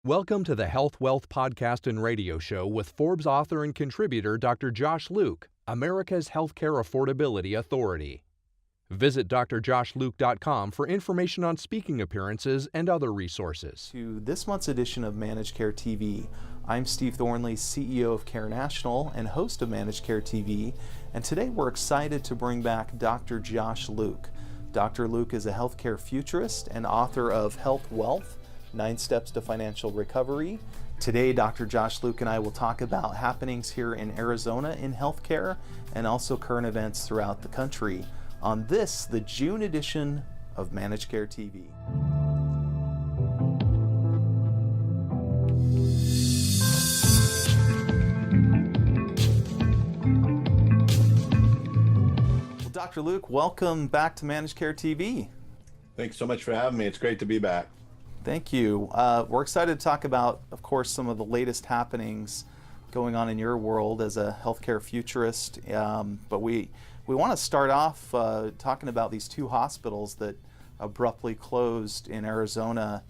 Welcome to the Health Wealth Podcast and Radio Show with Forbes author and contributor Dr. Josh Luke, America's Healthcare Affordability Authority. Visit drjoshluke.com for information on speaking appearances and other resources. To this month's edition of Managed Care TV. I'm Steve Thornley, CEO of Care National and host of Managed Care TV, and today we're excited to bring back Dr. Josh Luke. Dr. Luke is a healthcare futurist and author of Health Wealth, 9 Steps to Financial Recovery. Today, Dr. Josh Luke and I will talk about happenings here in Arizona in healthcare and also current events throughout the country on this, the June edition of Managed Care TV. Well, Dr. Luke, welcome back to Managed Care TV. Thanks so much for having me. It's great to be back. Thank you. We're excited to talk about, of course, some of the latest happenings going on in your world as a healthcare futurist. But we want to start off talking about these 2 hospitals that abruptly closed in Arizona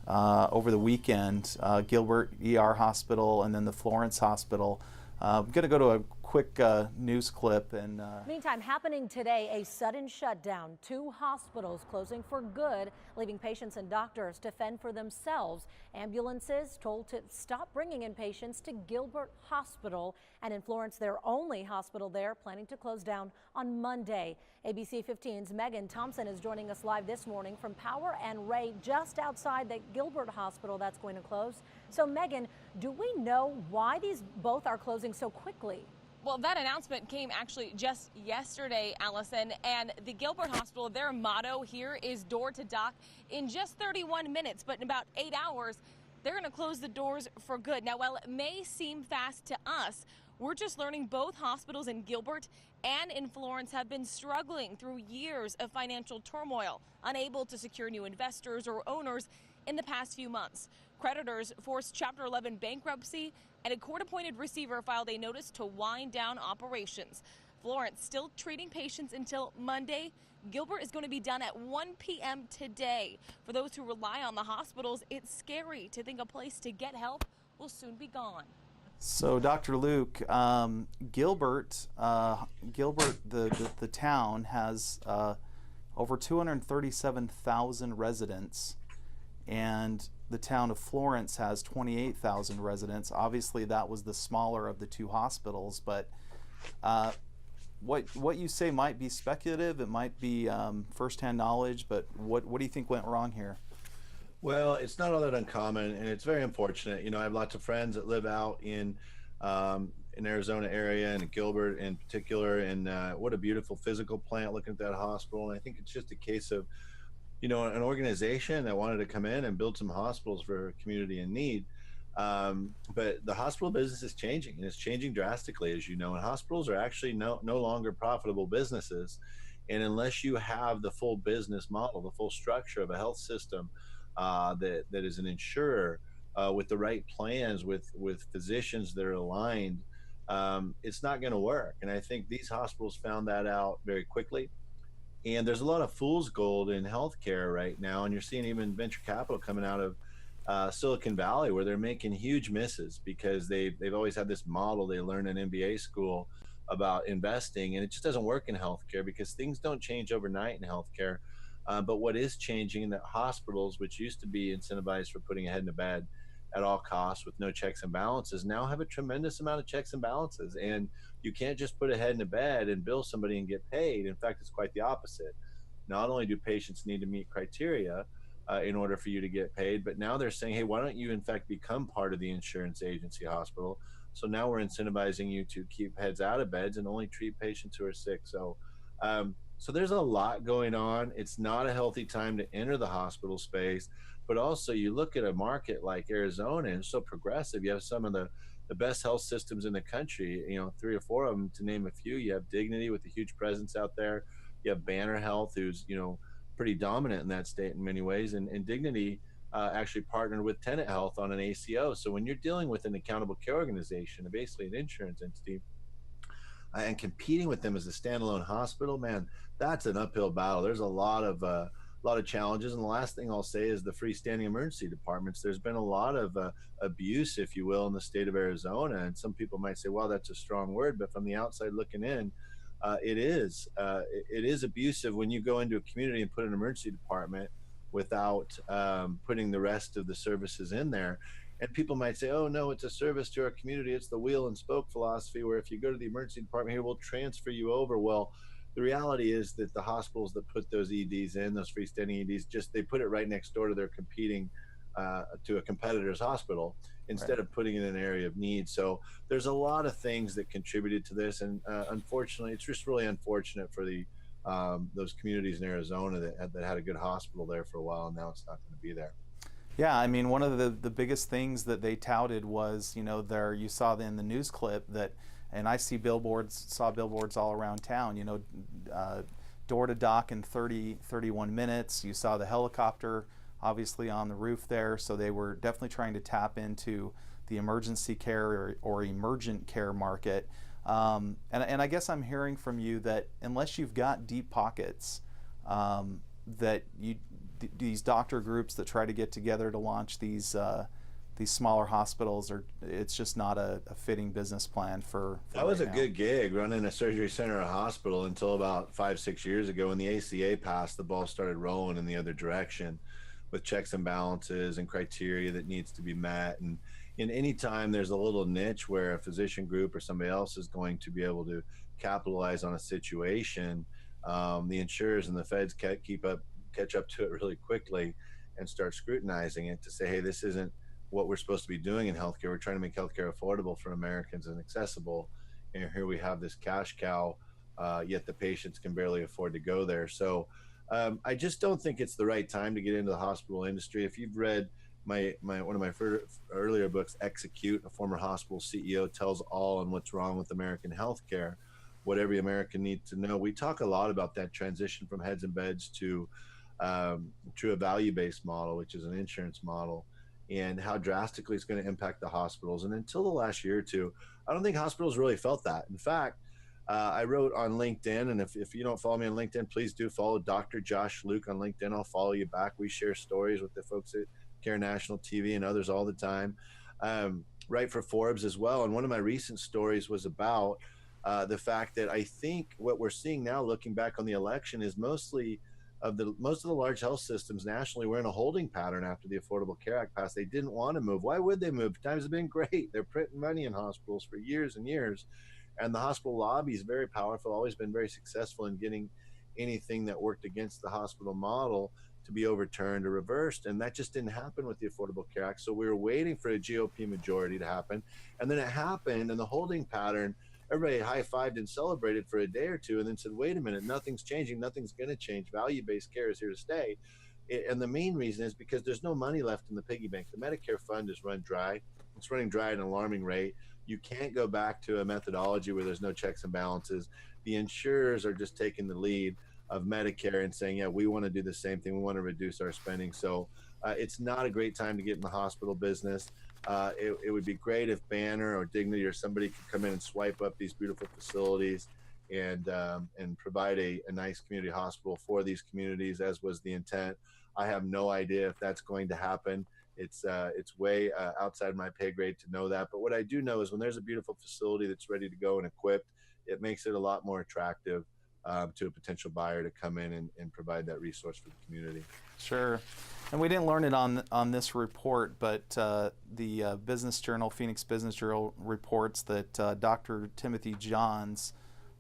over the weekend, Gilbert ER Hospital and then the Florence Hospital. I'm going to go to a quick news clip. And meantime, happening today, a sudden shutdown. 2 hospitals closing for good, leaving patients and doctors to fend for themselves. Ambulances told to stop bringing in patients to Gilbert Hospital, and in Florence, their only hospital there, planning to close down on Monday. ABC 15's Megan Thompson is joining us live this morning from Power and Ray, just outside the Gilbert Hospital that's going to close. So Megan, do we know why these both are closing so quickly? Well, that announcement came actually just yesterday, Allison, and the Gilbert Hospital, their motto here is door to dock in just 31 minutes, but in about 8 hours, they're going to close the doors for good. Now, while it may seem fast to us, we're just learning both hospitals in Gilbert and in Florence have been struggling through years of financial turmoil, unable to secure new investors or owners in the past few months. Creditors forced Chapter 11 bankruptcy, and a court-appointed receiver filed a notice to wind down operations. Florence still treating patients until Monday. Gilbert is going to be done at 1 p.m. today. For those who rely on the hospitals, it's scary to think a place to get help will soon be gone. So, Dr. Luke, Gilbert, the town has over 237,000 residents, and the town of Florence has 28,000 residents. Obviously, that was the smaller of the 2 hospitals, but what you say might be speculative. It might be firsthand knowledge, but what do you think went wrong here? Well, it's not all that uncommon, and it's very unfortunate. You know, I have lots of friends that live out in Arizona area and Gilbert in particular, and what a beautiful physical plant looking at that hospital. And I think it's just a case of, you know, an organization that wanted to come in and build some hospitals for a community in need. But the hospital business is changing, and it's changing drastically, as you know, and hospitals are actually no longer profitable businesses. And unless you have the full business model, the full structure of a health system that is an insurer with the right plans, with physicians that are aligned, it's not going to work. And I think these hospitals found that out very quickly. And there's a lot of fool's gold in healthcare right now, and you're seeing even venture capital coming out of Silicon Valley, where they're making huge misses because they've always had this model they learned in MBA school about investing, and it just doesn't work in healthcare because things don't change overnight in healthcare. But what is changing in that hospitals, which used to be incentivized for putting a head in a bed at all costs with no checks and balances, now have a tremendous amount of checks and balances. And you can't just put a head in a bed and bill somebody and get paid. In fact, it's quite the opposite. Not only do patients need to meet criteria in order for you to get paid, but now they're saying, hey, why don't you in fact become part of the insurance agency hospital? So now we're incentivizing you to keep heads out of beds and only treat patients who are sick. So there's a lot going on. It's not a healthy time to enter the hospital space, but also you look at a market like Arizona, and it's so progressive. You have some of the best health systems in the country, you know, 3 or 4 of them to name a few. You have Dignity with a huge presence out there. You have Banner Health, who's, you know, pretty dominant in that state in many ways. And Dignity actually partnered with Tenet Health on an ACO. So when you're dealing with an accountable care organization, basically an insurance entity, and competing with them as a standalone hospital, man, that's an uphill battle. There's a lot of lot of challenges. And the last thing I'll say is the freestanding emergency departments. There's been a lot of abuse, if you will, in the state of Arizona. And some people might say, well, that's a strong word, but from the outside looking in, it is abusive when you go into a community and put an emergency department without putting the rest of the services in there. And people might say, oh, no, it's a service to our community. It's the wheel and spoke philosophy, where if you go to the emergency department here, we'll transfer you over. Well, the reality is that the hospitals that put those EDs in, those freestanding EDs, they put it right next door to their competing to a competitor's hospital instead Right. of putting it in an area of need. So there's a lot of things that contributed to this. And unfortunately, it's just really unfortunate for those communities in Arizona that had a good hospital there for a while, and now it's not going to be there. Yeah, I mean, one of the biggest things that they touted was, you saw in the news clip that, and I saw billboards all around town, door to dock in 31 minutes. You saw the helicopter obviously on the roof there, so they were definitely trying to tap into the emergency care or emergent care market. And I guess I'm hearing from you that unless you've got deep pockets, that these doctor groups that try to get together to launch these smaller hospitals, it's just not a fitting business plan for That was right a now. good gig, running a surgery center or a hospital, until about 5-6 years ago when the ACA passed. The ball started rolling in the other direction with checks and balances and criteria that needs to be met. And in any time there's a little niche where a physician group or somebody else is going to be able to capitalize on a situation, the insurers and the feds catch up to it really quickly and start scrutinizing it to say, hey, this isn't what we're supposed to be doing in healthcare. We're trying to make healthcare affordable for Americans and accessible. And here we have this cash cow, yet the patients can barely afford to go there. So I just don't think it's the right time to get into the hospital industry. If you've read one of my earlier books, Execute, a former hospital CEO tells all on what's wrong with American healthcare, what every American needs to know. We talk a lot about that transition from heads and beds to a value-based model, which is an insurance model, and how drastically it's going to impact the hospitals. And until the last year or two, I don't think hospitals really felt that. In fact, I wrote on LinkedIn, and if you don't follow me on LinkedIn, please do follow Dr. Josh Luke on LinkedIn. I'll follow you back. We share stories with the folks at Care National TV and others all the time. Write for Forbes as well. And one of my recent stories was about the fact that I think what we're seeing now, looking back on the election, is most of the large health systems nationally were in a holding pattern after the Affordable Care Act passed. They didn't want to move. Why would they move? Times have been great. They're printing money in hospitals for years and years. And the hospital lobby is very powerful, always been very successful in getting anything that worked against the hospital model to be overturned or reversed. And that just didn't happen with the Affordable Care Act. So we were waiting for a GOP majority to happen. And then it happened, and the holding pattern, everybody high-fived and celebrated for a day or two, and then said, wait a minute, nothing's changing, nothing's going to change. Value-based care is here to stay. And the main reason is because there's no money left in the piggy bank. The Medicare fund is run dry. It's running dry at an alarming rate. You can't go back to a methodology where there's no checks and balances. The insurers are just taking the lead of Medicare and saying, yeah, we want to do the same thing. We want to reduce our spending. So it's not a great time to get in the hospital business. It would be great if Banner or Dignity or somebody could come in and swipe up these beautiful facilities and provide a nice community hospital for these communities, as was the intent. I have no idea if that's going to happen. It's way outside my pay grade to know that. But what I do know is when there's a beautiful facility that's ready to go and equipped, it makes it a lot more attractive to a potential buyer to come in and provide that resource for the community. Sure. And we didn't learn it on this report, but the Business Journal, Phoenix Business Journal, reports that Dr. Timothy Johns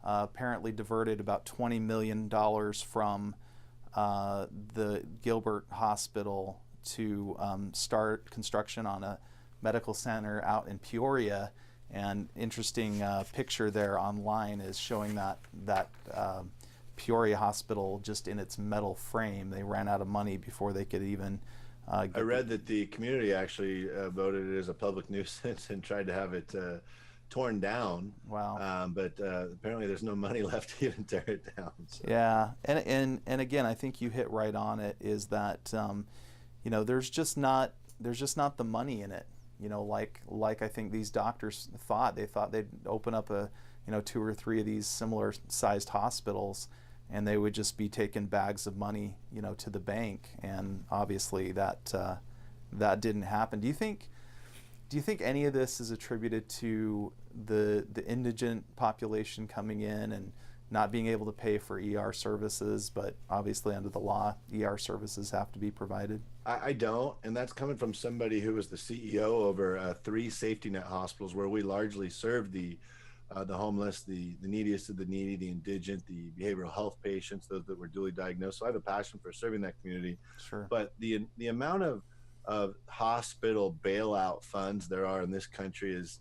apparently diverted about $20 million from the Gilbert Hospital to start construction on a medical center out in Peoria. And interesting picture there online is showing that Peoria Hospital just in its metal frame. They ran out of money before they could even I read that the community actually voted it as a public nuisance and tried to have it torn down. Wow. But apparently there's no money left to even tear it down. So. Yeah, and again, I think you hit right on it, is that there's just not the money in it. Like I think these doctors thought. They thought they'd open up 2 or 3 of these similar sized hospitals, and they would just be taking bags of money, to the bank, and obviously that didn't happen. Do you think any of this is attributed to the indigent population coming in and not being able to pay for ER services, but obviously under the law, ER services have to be provided? I don't, and that's coming from somebody who was the CEO over 3 safety net hospitals where we largely served the homeless, the neediest of the needy, the indigent, the behavioral health patients, those that were duly diagnosed. So I have a passion for serving that community. Sure. But the amount of hospital bailout funds there are in this country is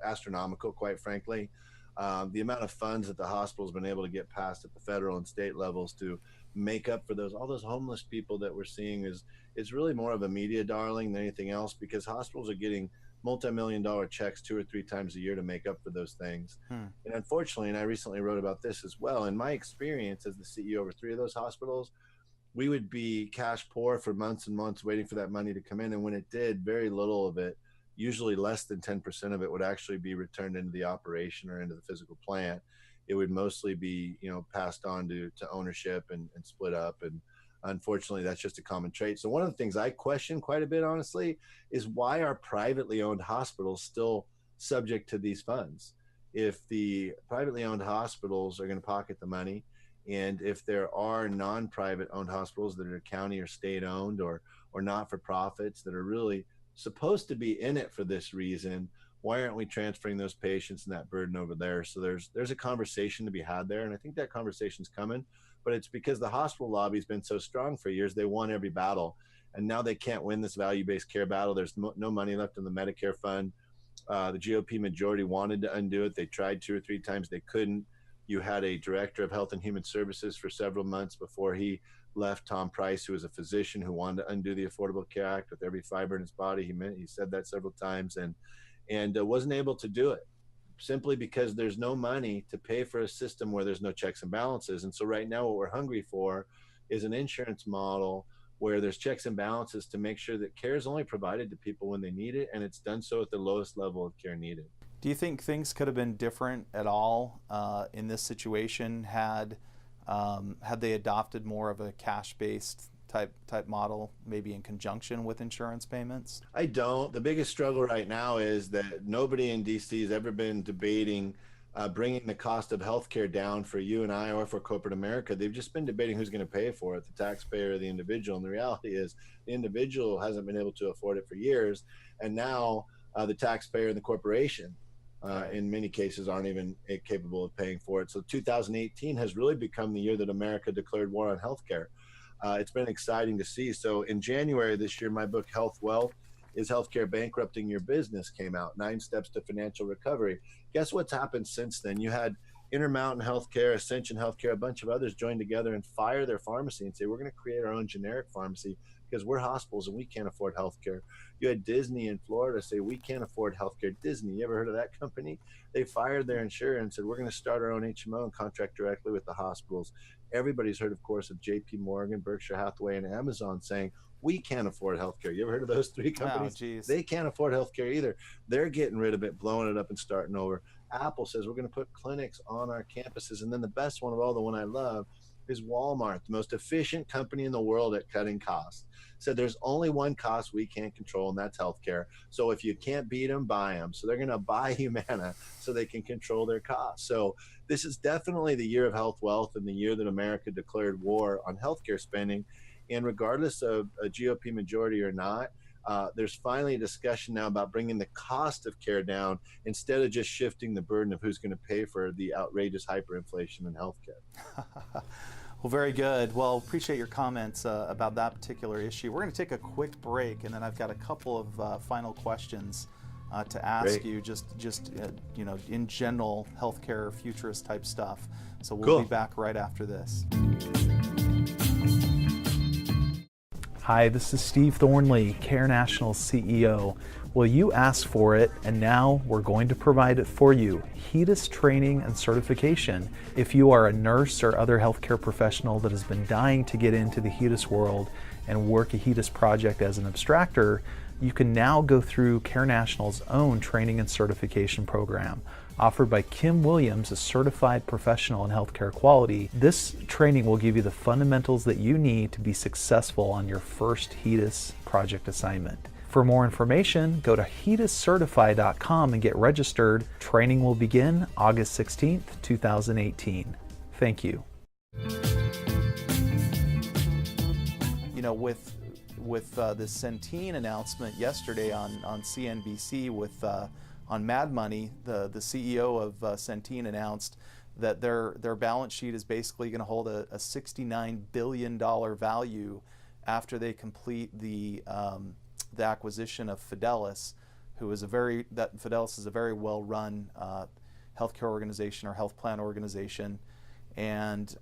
astronomical, quite frankly. The amount of funds that the hospital's been able to get passed at the federal and state levels to make up for all those homeless people that we're seeing is really more of a media darling than anything else, because hospitals are getting multi-million-dollar checks 2 or 3 times a year to make up for those things. And unfortunately, and I recently wrote about this as well, in my experience as the CEO over 3 of those hospitals, we would be cash poor for months and months waiting for that money to come in. And when it did, very little of it, usually less than 10% of it, would actually be returned into the operation or into the physical plant. It would mostly be, passed on to ownership and split up. And unfortunately, that's just a common trait. So one of the things I question quite a bit, honestly, is why are privately owned hospitals still subject to these funds? If the privately owned hospitals are going to pocket the money, and if there are non-private owned hospitals that are county or state owned or not-for-profits that are really supposed to be in it for this reason, why aren't we transferring those patients and that burden over there? So there's a conversation to be had there, and I think that conversation's coming, but it's because the hospital lobby's been so strong for years. They won every battle, and now they can't win this value-based care battle. There's no money left in the Medicare fund. The GOP majority wanted to undo it. They tried 2 or 3 times. They couldn't. You had a director of Health and Human Services for several months before he left, Tom Price, who was a physician who wanted to undo the Affordable Care Act with every fiber in his body. He said that several times and wasn't able to do it simply because there's no money to pay for a system where there's no checks and balances. And so right now what we're hungry for is an insurance model where there's checks and balances to make sure that care is only provided to people when they need it, and it's done so at the lowest level of care needed. Do you think things could have been different at all in this situation had they adopted more of a cash-based type model, maybe in conjunction with insurance payments? I don't. The biggest struggle right now is that nobody in DC has ever been debating bringing the cost of healthcare down for you and I or for corporate America. They've just been debating who's going to pay for it, the taxpayer or the individual. And the reality is the individual hasn't been able to afford it for years. And now the taxpayer and the corporation in many cases aren't even capable of paying for it. So 2018 has really become the year that America declared war on healthcare. It's been exciting to see. So in January this year, my book, Health Wealth, Is Healthcare Bankrupting Your Business, came out, 9 Steps to Financial Recovery. Guess what's happened since then? You had Intermountain Healthcare, Ascension Healthcare, a bunch of others join together and fire their pharmacy and say, we're going to create our own generic pharmacy because we're hospitals and we can't afford healthcare. You had Disney in Florida say, we can't afford healthcare. Disney, you ever heard of that company? They fired their insurer and said, we're going to start our own HMO and contract directly with the hospitals. Everybody's heard, of course, of JP Morgan, Berkshire Hathaway, and Amazon saying, we can't afford healthcare. You ever heard of those 3 companies? They can't afford healthcare either. They're getting rid of it, blowing it up and starting over. Apple says we're going to put clinics on our campuses. And then the best one of all, the one I love, is Walmart, the most efficient company in the world at cutting costs. Said there's only one cost we can't control, and that's healthcare. So if you can't beat them, buy them. So they're going to buy Humana so they can control their costs. So this is definitely the year of health wealth and the year that America declared war on healthcare spending. And regardless of a GOP majority or not, there's finally a discussion now about bringing the cost of care down instead of just shifting the burden of who's going to pay for the outrageous hyperinflation in healthcare. Well, very good. Well, appreciate your comments about that particular issue. We're going to take a quick break, and then I've got a couple of final questions to ask you, just in general healthcare futurist type stuff. So we'll be back right after this. Hi, this is Steve Thornley, Care National's CEO. Well, you asked for it, and now we're going to provide it for you. HEDIS training and certification. If you are a nurse or other healthcare professional that has been dying to get into the HEDIS world and work a HEDIS project as an abstractor, you can now go through Care National's own training and certification program. offered by Kim Williams, a certified professional in healthcare quality. This training will give you the fundamentals that you need to be successful on your first HEDIS project assignment. For more information, go to HEDIScertify.com and get registered. Training will begin August 16th, 2018. Thank you. You know, with the Centene announcement yesterday on CNBC on Mad Money, the CEO of Centene announced that their balance sheet is basically going to hold a $69 billion value after they complete the acquisition of Fidelis, Fidelis is a very well-run healthcare organization or health plan organization, and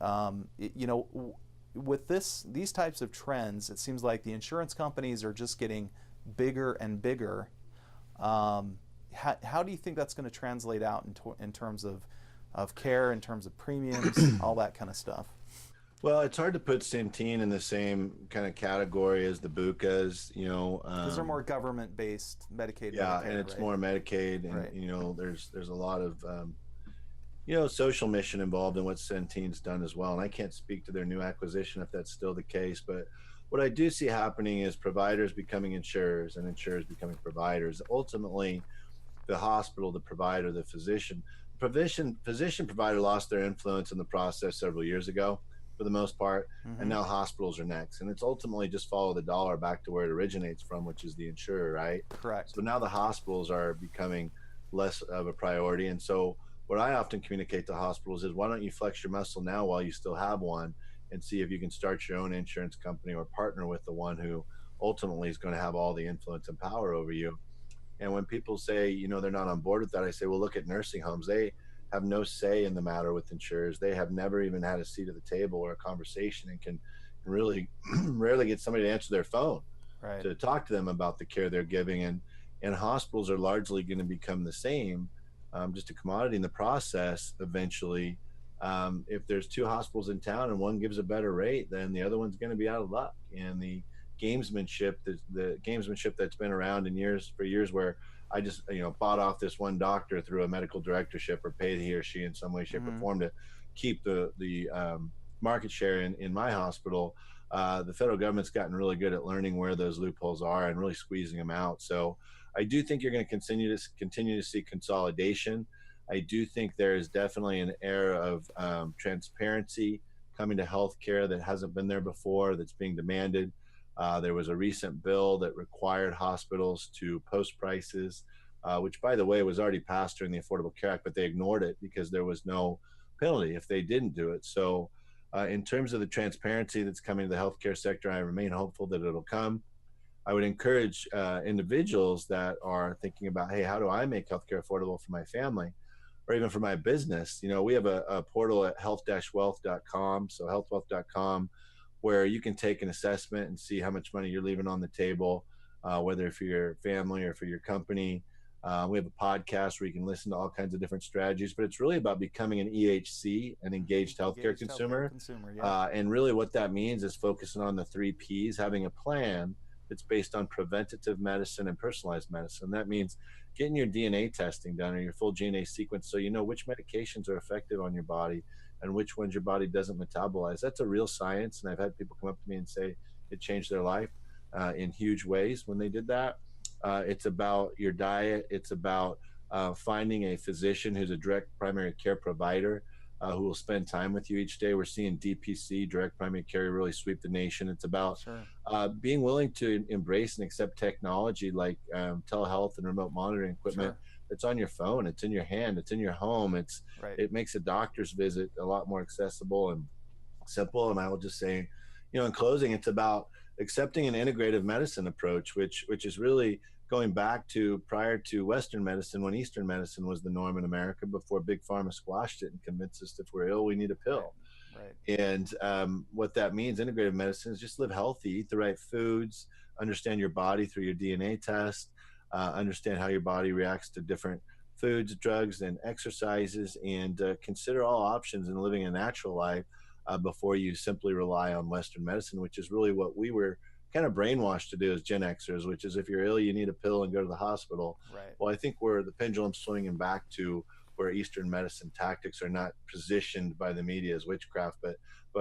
with these types of trends, it seems like the insurance companies are just getting bigger and bigger. How do you think that's going to translate out in terms of care, in terms of premiums, all that kind of stuff? Well, it's hard to put Centene in the same kind of category as the BUCAs, because they're more government-based, Medicaid. Yeah, Medicare, and it's right? more Medicaid, and Right. there's a lot of social mission involved in what Centene's done as well. And I can't speak to their new acquisition if that's still the case, but what I do see happening is providers becoming insurers and insurers becoming providers. Ultimately, the hospital, the provider, the physician provider lost their influence in the process several years ago, for the most part, and now hospitals are next. And it's ultimately just follow the dollar back to where it originates from, which is the insurer, right? Correct. So now the hospitals are becoming less of a priority. And so what I often communicate to hospitals is, why don't you flex your muscle now while you still have one, and see if you can start your own insurance company or partner with the one who ultimately is going to have all the influence and power over you. And when people say, they're not on board with that, I say, well, look at nursing homes. They have no say in the matter with insurers. They have never even had a seat at the table or a conversation, and can really rarely get somebody to answer their phone to talk to them about the care they're giving. And hospitals are largely going to become the same, just a commodity in the process eventually. If there's two hospitals in town and one gives a better rate, then the other one's going to be out of luck. And the gamesmanship that's been around for years, where I just bought off this one doctor through a medical directorship, or paid he or she in some way, shape, or form to keep the market share in my hospital. The federal government's gotten really good at learning where those loopholes are and really squeezing them out. So I do think you're going to continue to see consolidation. I do think there is definitely an era of transparency coming to healthcare that hasn't been there before, that's being demanded. There was a recent bill that required hospitals to post prices, which, by the way, was already passed during the Affordable Care Act, but they ignored it because there was no penalty if they didn't do it. So in terms of the transparency that's coming to the healthcare sector, I remain hopeful that it'll come. I would encourage individuals that are thinking about, hey, how do I make healthcare affordable for my family, or even for my business? We have a portal at health-wealth.com, so healthwealth.com, where you can take an assessment and see how much money you're leaving on the table, whether for your family or for your company. We have a podcast where you can listen to all kinds of different strategies, but it's really about becoming an EHC, an engaged healthcare consumer. And really what that means is focusing on the 3 Ps, having a plan that's based on preventative medicine and personalized medicine. That means getting your DNA testing done, or your full DNA sequence, so you know which medications are effective on your body and which ones your body doesn't metabolize. That's a real science, and I've had people come up to me and say it changed their life in huge ways when they did that. It's about your diet. It's about finding a physician who's a direct primary care provider who will spend time with you each day. We're seeing DPC, direct primary care, really sweep the nation. It's about being willing to embrace and accept technology like telehealth and remote monitoring equipment. It's on your phone, it's in your hand, it's in your home. It makes a doctor's visit a lot more accessible and simple. And I will just say, in closing, it's about accepting an integrative medicine approach, which is really going back to prior to Western medicine, when Eastern medicine was the norm in America, before Big Pharma squashed it and convinced us if we're ill, we need a pill. And what that means, integrative medicine, is just live healthy, eat the right foods, understand your body through your DNA test, understand how your body reacts to different foods, drugs, and exercises, and consider all options in living a natural life before you simply rely on Western medicine, which is really what we were kind of brainwashed to do as Gen Xers, which is if you're ill, you need a pill and go to the hospital. Well, I think the pendulum's swinging back to where Eastern medicine tactics are not positioned by the media as witchcraft, but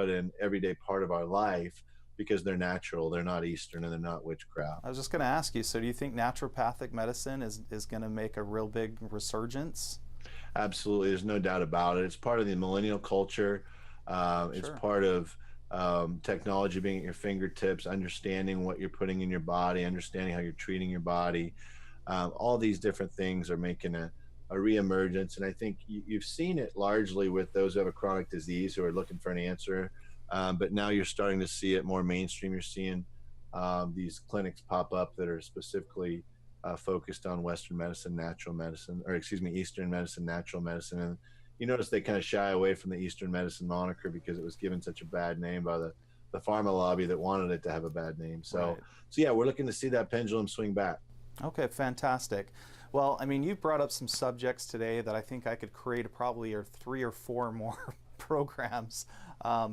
an everyday part of our life, because they're natural, they're not Eastern, and they're not witchcraft. I was just going to ask you, so do you think naturopathic medicine is going to make a real big resurgence? Absolutely, there's no doubt about it. It's part of the millennial culture. It's part of technology being at your fingertips, understanding what you're putting in your body, understanding how you're treating your body. All these different things are making a reemergence, and I think you've seen it largely with those who have a chronic disease who are looking for an answer. But now you're starting to see it more mainstream. You're seeing these clinics pop up that are specifically focused on Western medicine, natural medicine, or excuse me, Eastern medicine, natural medicine. And you notice they kind of shy away from the Eastern medicine moniker because it was given such a bad name by the pharma lobby that wanted it to have a bad name. So yeah, we're looking to see that pendulum swing back. Okay, fantastic. Well, I mean, you brought up some subjects today that I think I could create probably 3 or 4 more programs.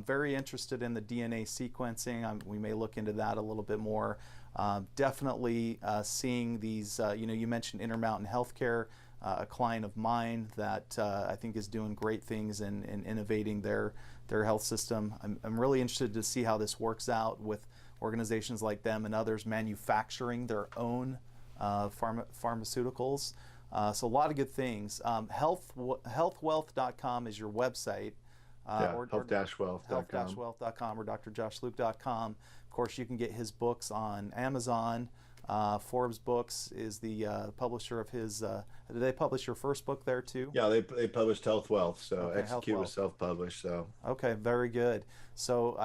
Very interested in the DNA sequencing. We may look into that a little bit more. Definitely seeing these, you mentioned Intermountain Healthcare, a client of mine that I think is doing great things in innovating their health system. I'm really interested to see how this works out with organizations like them and others manufacturing their own pharmaceuticals. So a lot of good things. Healthwealth.com is your website. Health-wealth.com. Health-wealth.com or drjoshluke.com. Of course, you can get his books on Amazon. Forbes Books is the publisher of his. Did they publish your first book there too? Yeah, they published Health Wealth, so okay, Execute was self-published. So okay, very good. So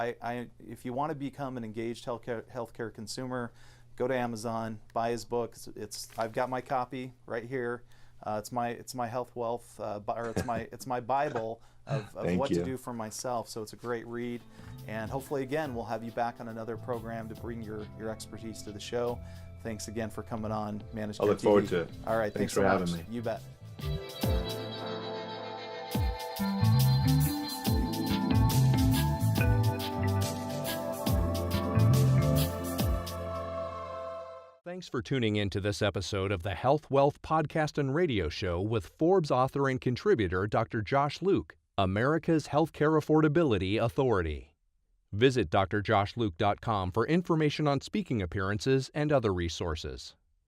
if you want to become an engaged healthcare consumer, go to Amazon, buy his book. I've got my copy right here. It's my Health Wealth, or it's my Bible of what to do for myself. So it's a great read, and hopefully again we'll have you back on another program to bring your expertise to the show. Thanks again for coming on Managed Care TV. I look forward to it. All right, thanks so for much. having me. You bet. Thanks for tuning in to this episode of the Health Wealth Podcast and Radio Show with Forbes author and contributor Dr. Josh Luke, America's Healthcare Affordability Authority. Visit drjoshluke.com for information on speaking appearances and other resources.